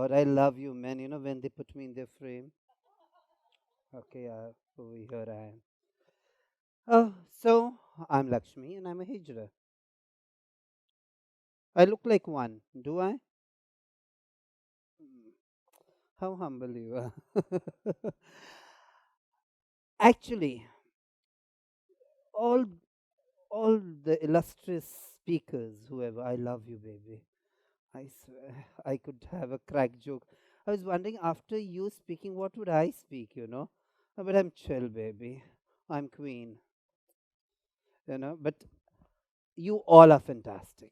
God, I love you, men. When they put me in their frame. Okay, over here I am. So I'm Laxmi and I'm a hijra. I look like one, do I? Hmm, how humble you are. Actually, all all the illustrious speakers, whoever, I love you, baby. I swear, I could have a crack joke. I was wondering after you speaking, what would I speak? But I'm chill, baby. I'm queen, But you all are fantastic.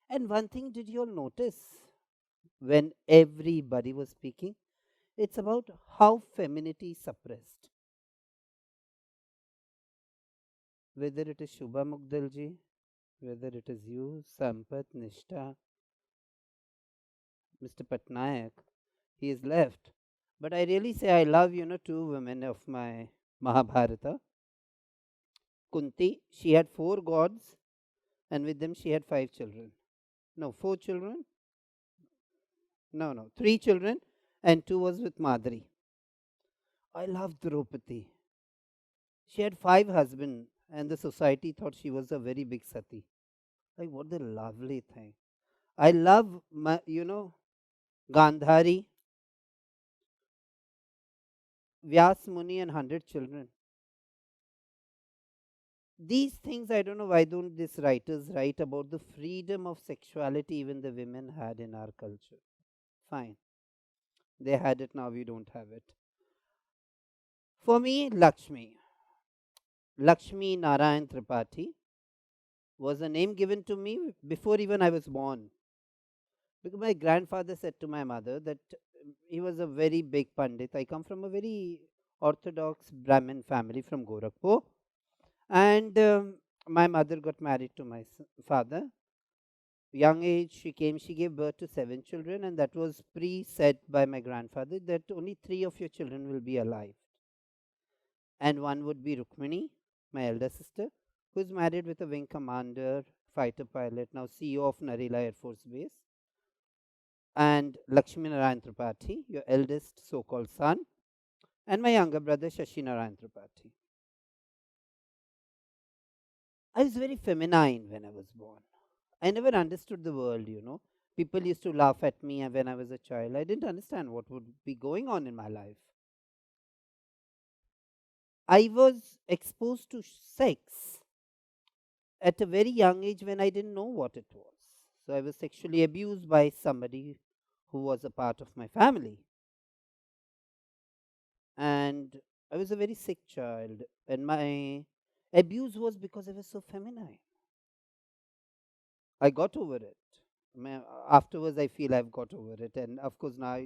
And one thing, did you all notice when everybody was speaking? It's about how femininity is suppressed. Whether it is Shubha Mugdalji, whether it is you, Sampath, Nishta, Mr. Patnaik, he is left. But I really say I love, two women of my Mahabharata. Kunti, she had four gods, and with them she had five children. No, four children? No, three children, and two was with Madri. I love Draupadi. She had five husbands, and the society thought she was a very big sati. Like, what a lovely thing. I love, Gandhari, Vyas Muni, and 100 children. These things, I don't know why don't these writers write about the freedom of sexuality even the women had in our culture. Fine. They had it, now we don't have it. For me, Lakshmi Narayan Tripathi was a name given to me before even I was born. Because my grandfather said to my mother that he was a very big Pandit. I come from a very orthodox Brahmin family from Gorakhpur. And my mother got married to my father. Young age, she gave birth to seven children, and that was pre-set by my grandfather that only three of your children will be alive. And one would be Rukmini, my elder sister, who is married with a wing commander, fighter pilot, now CEO of Narela Air Force Base, and Lakshmi Narayan Tripathi, your eldest so-called son, and my younger brother Shashi Narayan Tripathi. I was very feminine when I was born. I never understood the world. People used to laugh at me when I was a child. I didn't understand what would be going on in my life. I was exposed to sex at a very young age when I didn't know what it was. So I was sexually abused by somebody who was a part of my family. And I was a very sick child. And my abuse was because I was so feminine. I got over it. Afterwards, I feel I've got over it. And of course, now,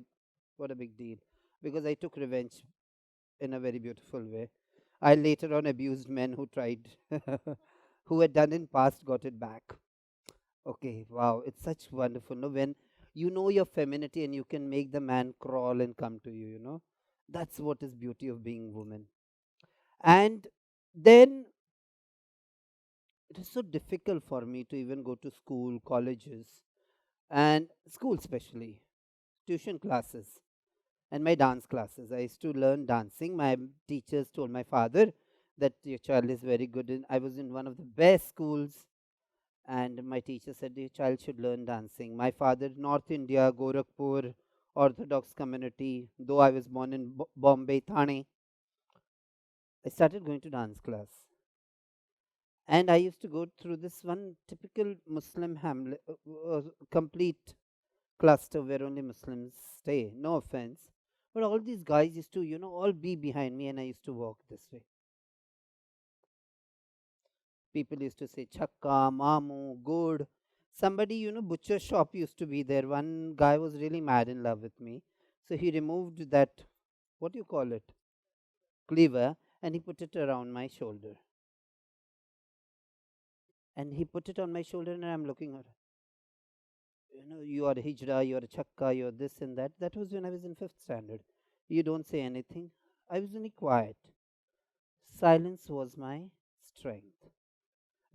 what a big deal. Because I took revenge in a very beautiful way. I later on abused men who tried, who had done in past, got it back. Okay, wow, it's such wonderful. No, when you know your femininity and you can make the man crawl and come to you. That's what is beauty of being woman. And then it is so difficult for me to even go to school, colleges, and school especially, tuition classes, and my dance classes. I used to learn dancing. My teachers told my father that your child is very good. I was in one of the best schools, and my teacher said your child should learn dancing. My father, North India, Gorakhpur, Orthodox community. Though I was born in Bombay, Thane, I started going to dance class. And I used to go through this one typical Muslim hamlet, complete cluster where only Muslims stay. No offense. But all these guys used to, all be behind me, and I used to walk this way. People used to say chakka, mamu, good. Somebody, butcher shop used to be there. One guy was really mad in love with me. So he removed that, what do you call it? Cleaver, and he put it around my shoulder. And he put it on my shoulder, and I'm looking at, you are a hijra, you are a chakka, you are this and that. That was when I was in fifth standard. You don't say anything. I was only quiet. Silence was my strength.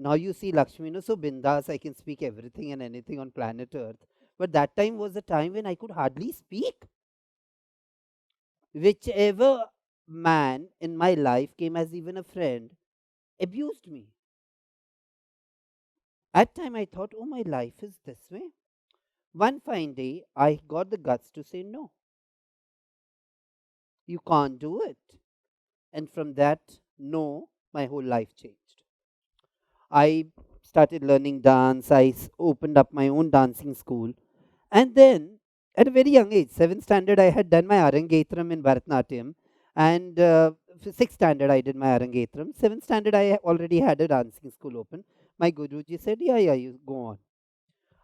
Now you see Lakshmi, so bindas, I can speak everything and anything on planet Earth. But that time was a time when I could hardly speak. Whichever man in my life came as even a friend abused me. At time I thought, oh, my life is this way. One fine day, I got the guts to say no. You can't do it. And from that no, my whole life changed. I started learning dance. Opened up my own dancing school. And then, at a very young age, 7th standard, I had done my Arangetram in Bharatnatyam. And 6th standard, I did my Arangetram. 7th standard, I already had a dancing school open. My Guruji said, yeah, yeah, you go on.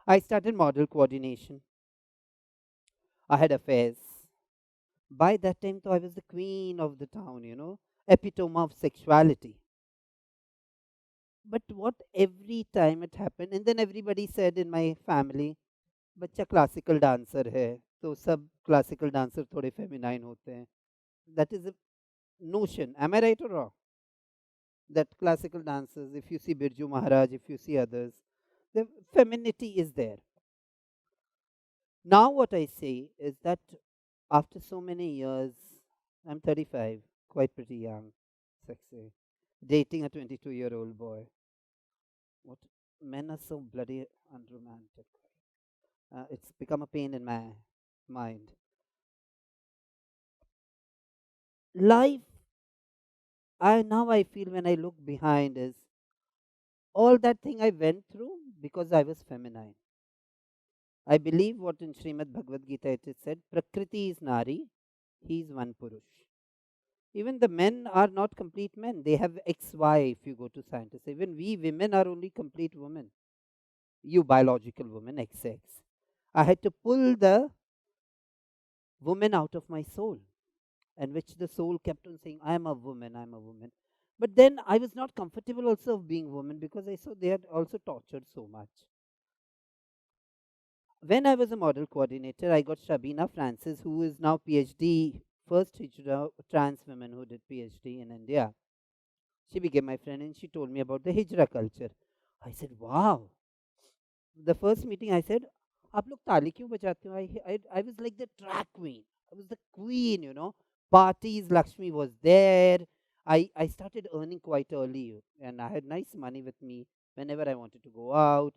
I started model coordination. I had affairs. By that time, though, I was the queen of the town, epitome of sexuality. But what every time it happened, and then everybody said in my family, बच्चा classical dancer है तो सब classical dancer थोड़े feminine होते हैं. That is a notion. Am I right or wrong? That classical dancers, if you see Birju Maharaj, if you see others, the femininity is there. Now what I say is that after so many years, I'm 35, quite pretty young, sexy, dating a 22-year-old boy. What men are so bloody unromantic. It's become a pain in my mind. Life, I feel when I look behind is all that thing I went through because I was feminine. I believe what in Srimad Bhagavad Gita it is said, Prakriti is Nari, he is one Purush. Even the men are not complete men. They have XY if you go to scientists. Even we women are only complete women. You biological woman, XX. I had to pull the woman out of my soul, and which the soul kept on saying, I am a woman, I am a woman. But then I was not comfortable also of being woman because I saw they had also tortured so much. When I was a model coordinator, I got Shabina Francis, who is now PhD, first hijra trans woman who did PhD in India. She became my friend and she told me about the hijra culture. I said, wow. The first meeting I said, आप लोग ताली क्यों बजाते हो? I was like the track queen. I was the queen. Parties, Laxmi was there. I started earning quite early and I had nice money with me whenever I wanted to go out.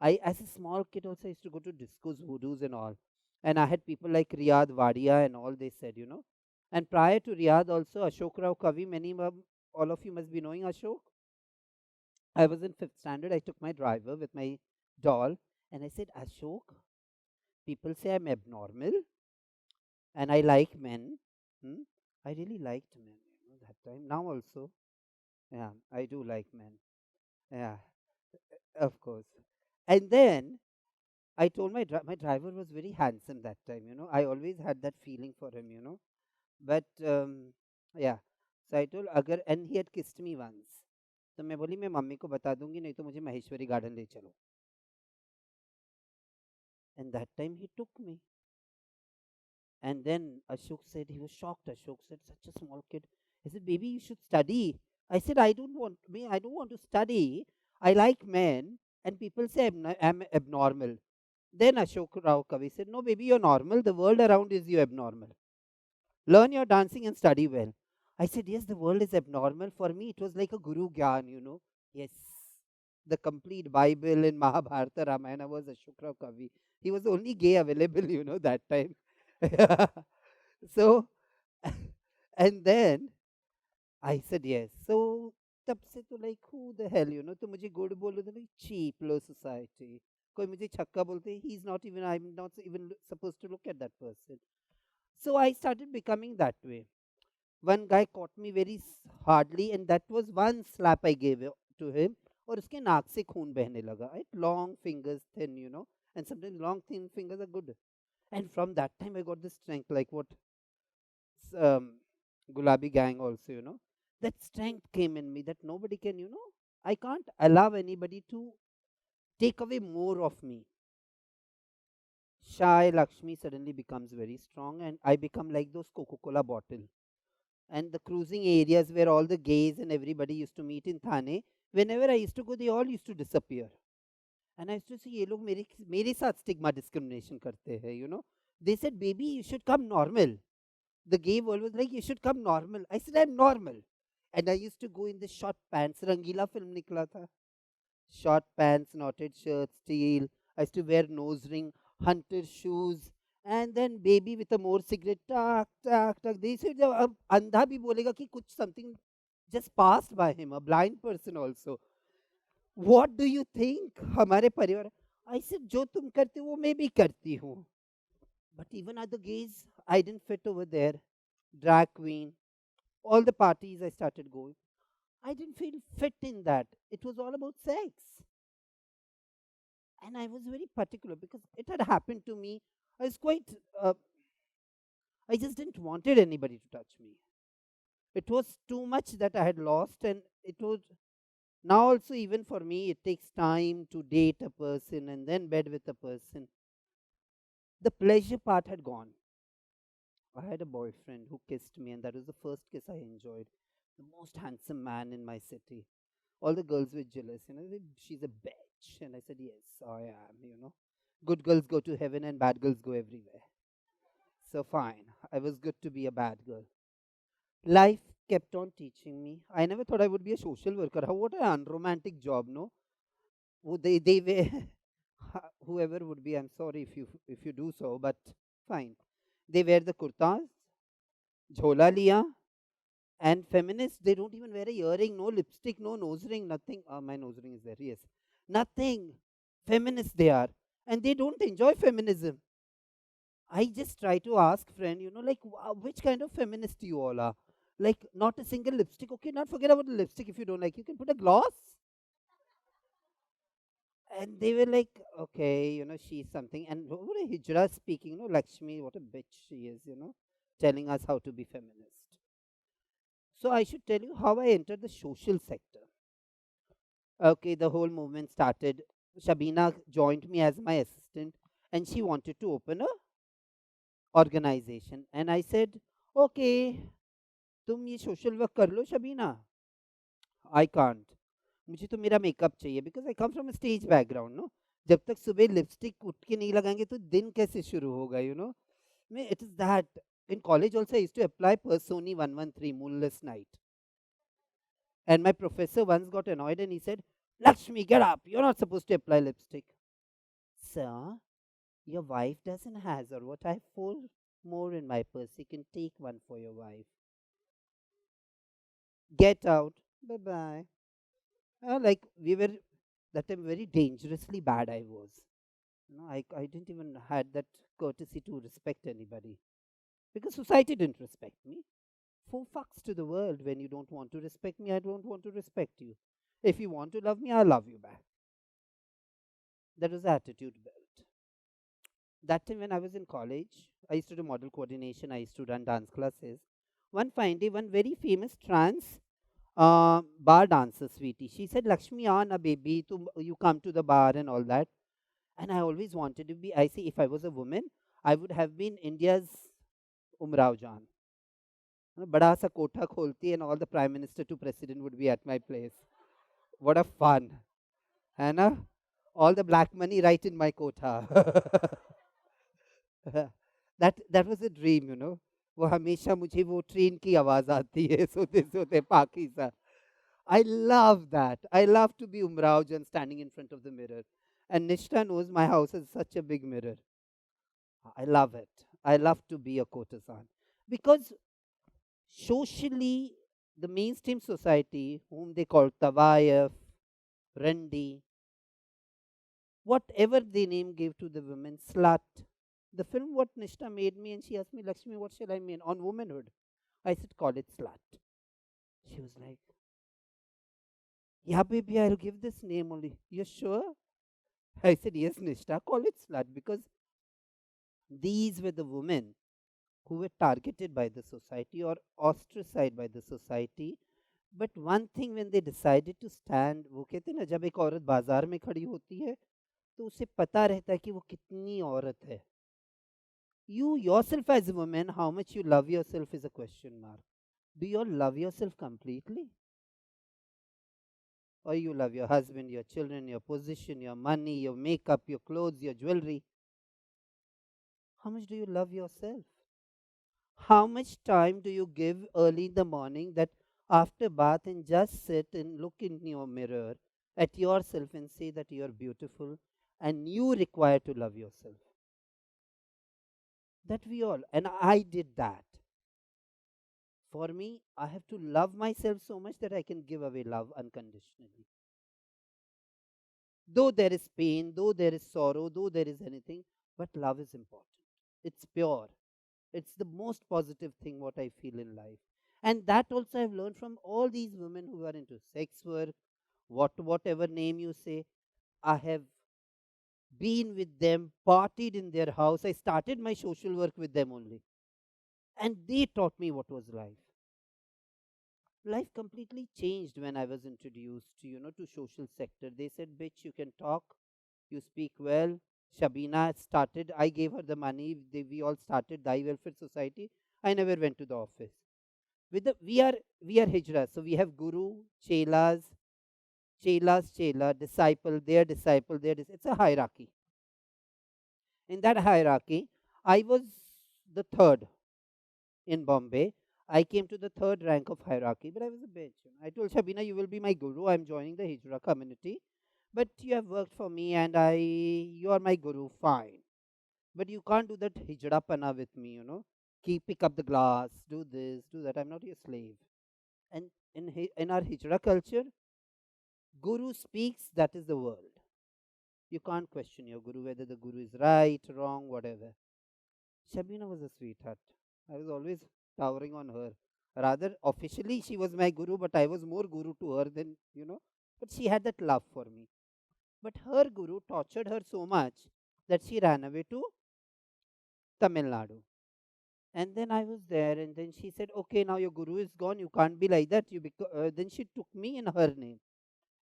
As a small kid also, I used to go to discos, hoodoos and all. And I had people like Riyad Wadia and all they said. And prior to Riyad also, Ashok Rao Kavi, all of you must be knowing Ashok. I was in 5th standard. I took my driver with my doll and I said, Ashok, people say I'm abnormal and I like men. Hmm? I really liked men, that time. Now also, yeah, I do like men. Yeah, of course. And then I told my driver was very handsome that time. I always had that feeling for him. But yeah, so I told अगर and he had kissed me once. तो मैं बोली मैं mummy को बता दूंगी नहीं तो मुझे महेश्वरी गार्डन ले चलो. And that time he took me. And then Ashok said, he was shocked. Ashok said, such a small kid. He said, baby, you should study. I said, I don't want to study. I like men. And people say I'm abnormal. Then Ashok Rao Kavi said, no, baby, you're normal. The world around is you abnormal. Learn your dancing and study well. I said, yes, the world is abnormal. For me, it was like a Guru Gyan. Yes. The complete Bible in Mahabharata, Ramayana was Ashok Rao Kavi. He was the only gay available, that time. So, and then I said yes. So, तब से तो like who the hell, तो मुझे good बोलो तो like cheap, low society. कोई मुझे छक्का बोलते, he's not even, I'm not even supposed to look at that person. So I started becoming that way. One guy caught me very hardly and that was one slap I gave to him. और उसके नाक से खून बहने लगा. Right? Long fingers, thin, and sometimes long thin fingers are good. And from that time I got the strength, like what um, Gulabi gang also. That strength came in me that nobody can. I can't allow anybody to take away more of me. Shy Lakshmi suddenly becomes very strong and I become like those Coca-Cola bottle. And the cruising areas where all the gays and everybody used to meet in Thane, whenever I used to go, they all used to disappear. And I used to see ये लोग मेरे साथ stigma discrimination करते हैं, you know. They said, baby, you should come normal. The gay world was like, you should come normal. I said, I'm normal. And I used to go in the short pants. Rangila film nikla tha. Short pants, knotted shirts, steel. I used to wear nose ring, hunter shoes. And then baby with a more cigarette, tak, tak, tak. They said, अब अंधा भी बोलेगा कि कुछ something just passed by him, a blind person also. What do you think? हमारे परिवार, I said, जो तुम करते हो वो मैं भी करती हूँ. But even other gays, I didn't fit over there. Drag queen, all the parties I started going, I didn't feel fit in that. It was all about sex. And I was very particular because it had happened to me. I was quite, uh, I just didn't wanted anybody to touch me. It was too much that I had lost, and it was now also, even for me, it takes time to date a person and then bed with a person. The pleasure part had gone. I had a boyfriend who kissed me, and that was the first kiss I enjoyed. The most handsome man in my city. All the girls were jealous, you know, she's a bitch. And I said, yes, I am, you know. Good girls go to heaven and bad girls go everywhere. So fine, I was good to be a bad girl. Life kept on teaching me. I never thought I would be a social worker. How what an unromantic job, no? They were whoever would be. I'm sorry if you do so, but fine. They wear the kurtas, jhola liya, and feminists. They don't even wear a earring, no lipstick, no nose ring, nothing. My nose ring is there. Yes, nothing. Feminists they are, and they don't enjoy feminism. I just try to ask friend, you know, like which kind of feminist you all are. Like not a single lipstick. Okay, not forget about the lipstick if you don't like. You can put a gloss. And they were like, okay, you know, she's something. And what a hijra speaking, you know, Laxmi, what a bitch she is, you know, telling us how to be feminist. So I should tell you how I entered the social sector. Okay, the whole movement started. Shabina joined me as my assistant, and she wanted to open a organization. And I said, okay, तुम ये social work कर लो Shabina. I can't. मुझे तो मेरा makeup चाहिए because I come from a stage background, no? जब तक सुबह लिपस्टिक उठ के नहीं लगाएंगे तो दिन कैसे शुरू होगा, you know? मैं it is that. In college also I used to apply Personi 113 Moonless Night. And my professor once got annoyed and he said, Lakshmi, get up. You're not supposed to apply lipstick. Sir, your wife doesn't has or what? I have four more in my purse. You can take one for your wife. Get out. Bye bye. Like we were that time very dangerously bad I was. No, I didn't even had that courtesy to respect anybody because society didn't respect me. Four fucks to the world when you don't want to respect me, I don't want to respect you. If you want to love me, I'll love you back. That was the attitude built. That time when I was in college, I used to do model coordination, I used to run dance classes. One fine day, one very famous trans bar dancer, sweetie, she said, Lakshmi, na baby, you come to the bar and all that. And I always wanted to be, I see, if I was a woman, I would have been India's Umrao Jan. बड़ा सा कोठा खोलती and all the prime minister to president would be at my place. What a fun. है ना? All the black money right in my quota. That was a dream, you know. वो हमेशा मुझे वो ट्रेन की आवाज आती है सोते सोते Pakistan. I love that. I love to be Umrao and standing in front of the mirror. And Nishta knows my house is such a big mirror. I love it. I love to be a courtesan. Because socially, the mainstream society, whom they call Tawayaf, Rendi, whatever the name gave to the women, slut. The film what Nishta made me, and she asked me, Lakshmi, what shall I mean on womanhood? I said, call it slut. She was like, yeah, baby, I'll give this name only. You sure? I said, yes, Nishta, call it slut because these were the women who were targeted by the society or ostracized by the society. But one thing when they decided to stand, वो कहते हैं ना जब एक औरत बाजार में खड़ी होती है तो उसे पता रहता है कि वो कितनी औरत है. You yourself as a woman, how much you love yourself is a question mark. Do you all love yourself completely? or you love your husband, your children, your position, your money, your makeup, your clothes, your jewelry. How much do you love yourself? How much time do you give early in the morning that after bath and just sit and look in your mirror at yourself and say that you are beautiful and you require to love yourself? That we all, and I did that. For me, I have to love myself so much that I can give away love unconditionally. Though there is pain, though there is sorrow, though there is anything, but love is important. It's pure. It's the most positive thing what I feel in life. And that also I've learned from all these women who are into sex work, whatever name you say. I have been with them, partied in their house. I started my social work with them only. And they taught me what was life. Life completely changed when I was introduced to, to social sector. They said, bitch, you can talk, you speak well. Shabina started, I gave her the money, we all started Dai Welfare Society. I never went to the office. With the, we are hijra, so we have guru, chelas, chela, disciple, it's a hierarchy. In that hierarchy, I was the third in Bombay. I came to the third rank of hierarchy, but I was a bitch. I told Shabina, you will be my guru. I'm joining the Hijra community, but you have worked for me, and you are my guru. Fine, but you can't do that Hijra pana with me. Keep pick up the glass, do this, do that. I'm not your slave. And in our Hijra culture, guru speaks. That is the world. You can't question your guru whether the guru is right, wrong, whatever. Shabina was a sweetheart. I was always towering on her. Rather, officially, she was my guru, but I was more guru to her than. But she had that love for me. But her guru tortured her so much that she ran away to Tamil Nadu. And then I was there, and then she said, okay, now your guru is gone. You can't be like that. Then she took me in her name.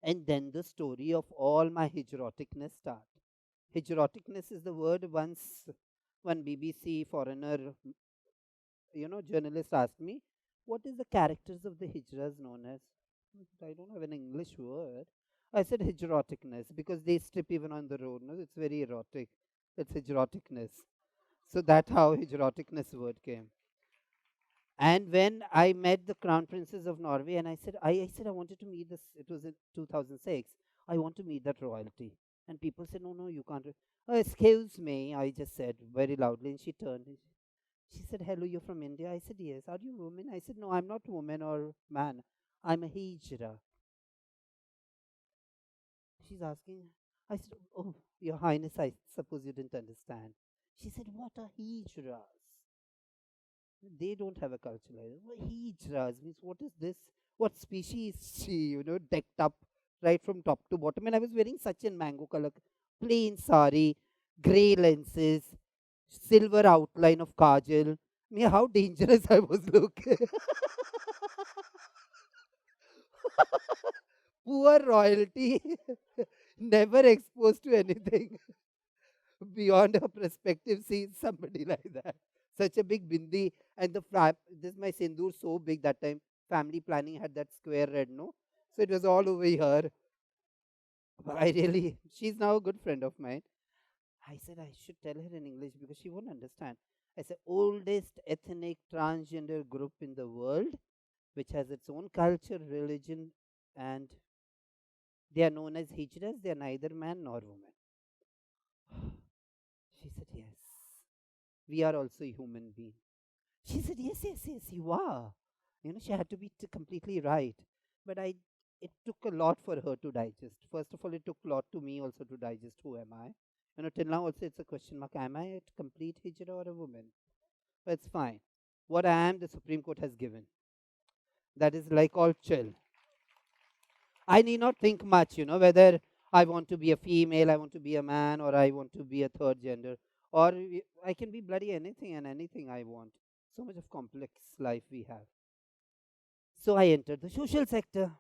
And then the story of all my hijroticness start. Hijroticness is the word once one BBC foreigner journalist asked me, what is the characters of the hijras known as? I don't have an English word. I said hijroticness because they strip even on the road. No, it's very erotic. It's hijroticness. So that's how hijroticness word came. And when I met the Crown Princess of Norway, and I said I wanted to meet this. It was in 2006. I want to meet that royalty. And people said, no, no, you can't. Oh, excuse me. I just said very loudly, and she turned. And she said, hello, you're from India? I said, yes. Are you woman? I said, no, I'm not woman or man. I'm a hijra. She's asking. I said, oh, your highness, I suppose you didn't understand. She said, what are hijras? They don't have a culture like that. What hijras means, what is this? What species is she, decked up right from top to bottom? And I was wearing such a mango color, plain sari, grey lenses, silver outline of kajal. I mean, how dangerous I was looking. Poor royalty, never exposed to anything beyond her perspective, sees somebody like that. Such a big bindi, and this my sindoor so big that time. Family planning had that square red, no? So it was all over her. I really, she's now a good friend of mine. I said I should tell her in English because she won't understand. I said, oldest ethnic transgender group in the world, which has its own culture, religion, and they are known as hijras. They are neither man nor woman. She said, yes, we are also a human being. She said, yes, yes, yes, you are. She had to be completely right. But it took a lot for her to digest. First of all, it took a lot to me also to digest who am I. Till now also it's a question mark. Am I a complete hijra or a woman? But it's fine. What I am, the Supreme Court has given. That is like all chill. I need not think much, whether I want to be a female, I want to be a man, or I want to be a third gender. Or I can be bloody anything and anything I want. So much of complex life we have. So I entered the social sector.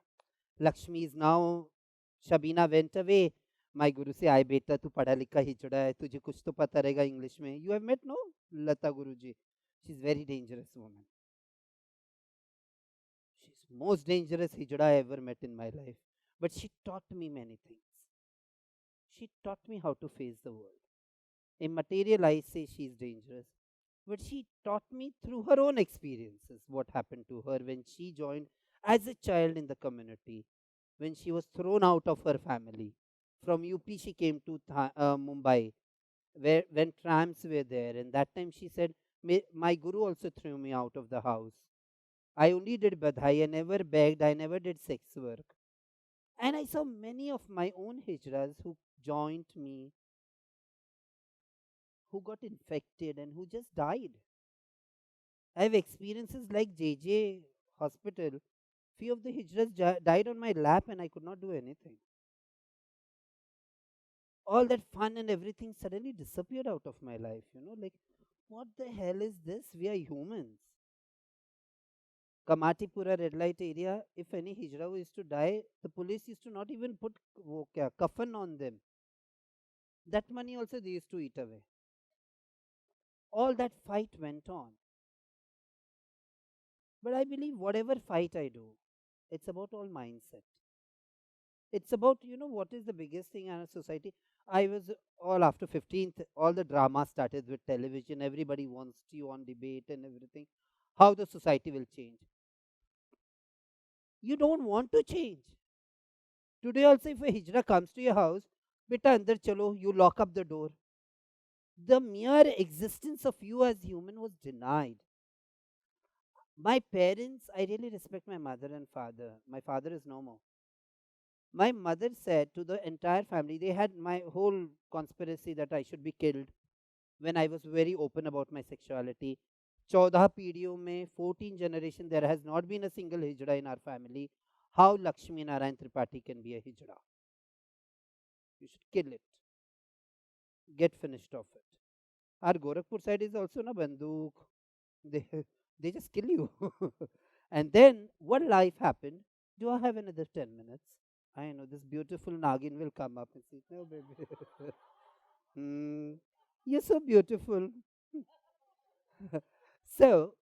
Laxmi is now, Shabina went away. My guru say, "I beta tu padha likha hichda hai, tujhe kuch to pata rahega English mein." You have met, no? Lata Guruji. She's very dangerous woman. She's most dangerous hijda I ever met in my life. But she taught me many things. She taught me how to face the world. In material, I say she's dangerous, but she taught me through her own experiences what happened to her when she joined as a child in the community, when she was thrown out of her family. From UP, she came to Mumbai, where when trams were there, and that time she said, My guru also threw me out of the house. I only did badhai, I never begged, I never did sex work. And I saw many of my own hijras who joined me, who got infected, and who just died. I have experiences like JJ hospital. Few of the hijras died on my lap, and I could not do anything. All that fun and everything suddenly disappeared out of my life. Like, what the hell is this? We are humans. Kamatipura red light area, if any hijra used to die, the police used to not even put coffin on them. That money also they used to eat away. All that fight went on. But I believe whatever fight I do, it's about all mindset. It's about, what is the biggest thing in our society. I was all after 15th, all the drama started with television. Everybody wants you on debate and everything. How the society will change. You don't want to change. Today also, if a hijra comes to your house, beta andar chalo, you lock up the door. The mere existence of you as human was denied. My parents, I really respect my mother and father. My father is no more. My mother said to the entire family, they had my whole conspiracy that I should be killed when I was very open about my sexuality. 14 पीढ़ियों में 14 generation there has not been a single hijra in our family. How Laxmi Narayan Tripathi can be a hijra? You should kill it. Get finished off it. Our Gorakhpur side is also na banduk. They they just kill you. And then what life happened? Do I have another 10 minutes? I know this beautiful Nagin will come up and say, No, baby. Hmm, you're so beautiful. So,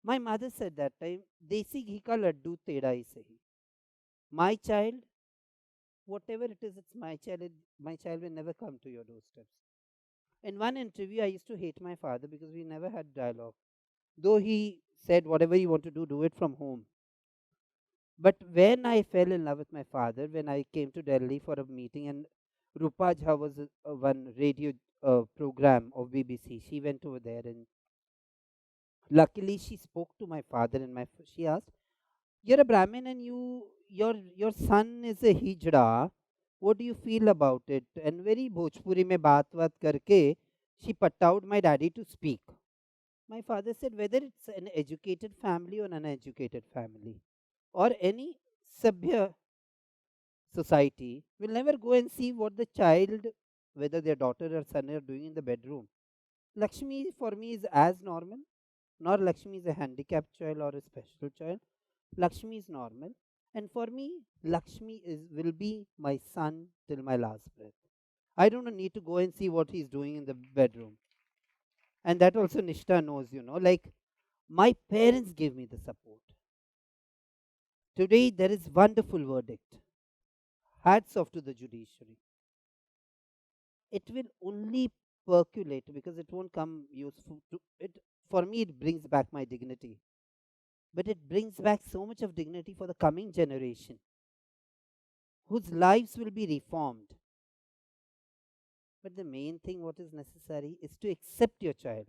my mother said that time, Desi ghee ka laddu teda hi sahi. My child, whatever it is, it's my child. My child will never come to your doorsteps. In one interview, I used to hate my father because we never had dialogue. Though he said, whatever you want to do it from home. But when I fell in love with my father, when I came to Delhi for a meeting, and Rupa Jha was one radio program of BBC, she went over there, and luckily she spoke to my father, and she asked, "You're a Brahmin, and your son is a hijra. What do you feel about it?" And very Bhojpuri mein baat karke, she put out my daddy to speak. My father said, whether it's an educated family or an uneducated family, or any Sabhya society, will never go and see what the child, whether their daughter or son, are doing in the bedroom. Lakshmi for me is as normal, nor Lakshmi is a handicapped child or a special child. Lakshmi is normal. And for me, Lakshmi will be my son till my last breath. I don't need to go and see what he's doing in the bedroom. And that also Nishta knows, like my parents gave me the support. Today there is wonderful verdict. Hats off to the judiciary. It will only percolate because it won't come useful to it. For me, it brings back my dignity. But it brings back so much of dignity for the coming generation whose lives will be reformed. But the main thing what is necessary is to accept your child.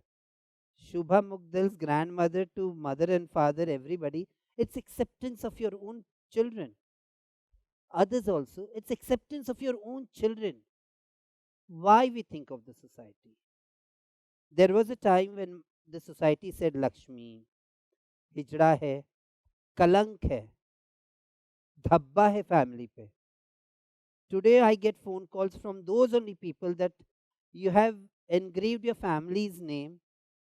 Shubha Mugdal's grandmother to mother and father, everybody, it's acceptance of your own children. Others also, it's acceptance of your own children. Why we think of the society? There was a time when the society said Lakshmi, hijra hai, kalank hai, dhabba hai family pe. Today I get phone calls from those only people that you have engraved your family's name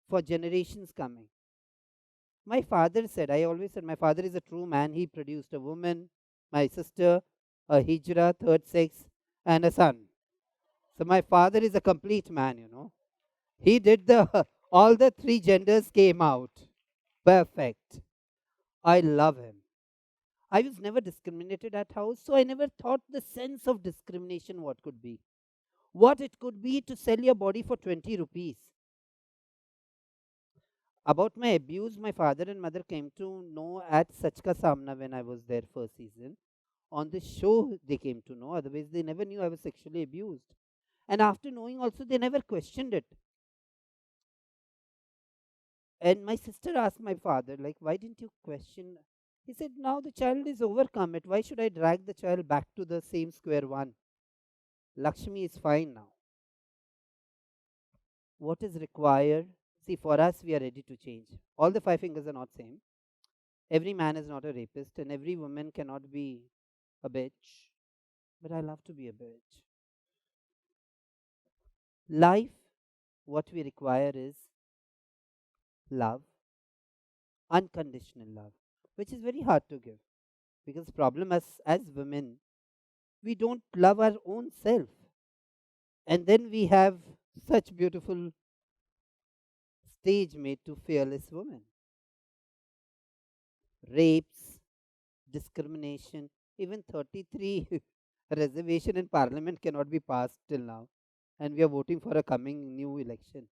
for generations coming. My father said, I always said, my father is a true man. He produced a woman, my sister, a hijra, third sex, and a son. So my father is a complete man. He did all the three genders came out. Perfect. I love him. I was never discriminated at house, so I never thought the sense of discrimination what could be. What it could be to sell your body for 20 rupees. About my abuse, my father and mother came to know at Sachka Samna when I was there first season. On the show, they came to know. Otherwise, they never knew I was sexually abused. And after knowing, also, they never questioned it. And my sister asked my father, like, why didn't you question? He said, now the child is overcome it. Why should I drag the child back to the same square one? Lakshmi is fine now. What is required? See, for us, we are ready to change. All the five fingers are not same. Every man is not a rapist, and every woman cannot be a bitch. But I love to be a bitch. Life, what we require is love, unconditional love, which is very hard to give. Because problem as women, we don't love our own self. And then we have such beautiful stage made to fearless women. Rapes, discrimination, even 33 reservation in parliament cannot be passed till now. And we are voting for a coming new election.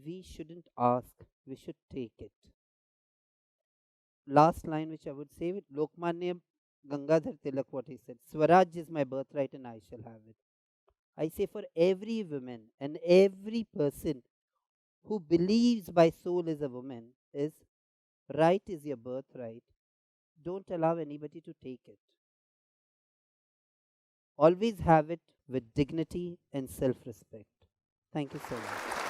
We shouldn't ask, we should take it. Last line which I would say with Lokmanya Gangadhar Tilak, what he said, Swaraj is my birthright and I shall have it. I say for every woman and every person who believes by soul is a woman is right is your birthright. Don't allow anybody to take it. Always have it with dignity and self respect. Thank you so much.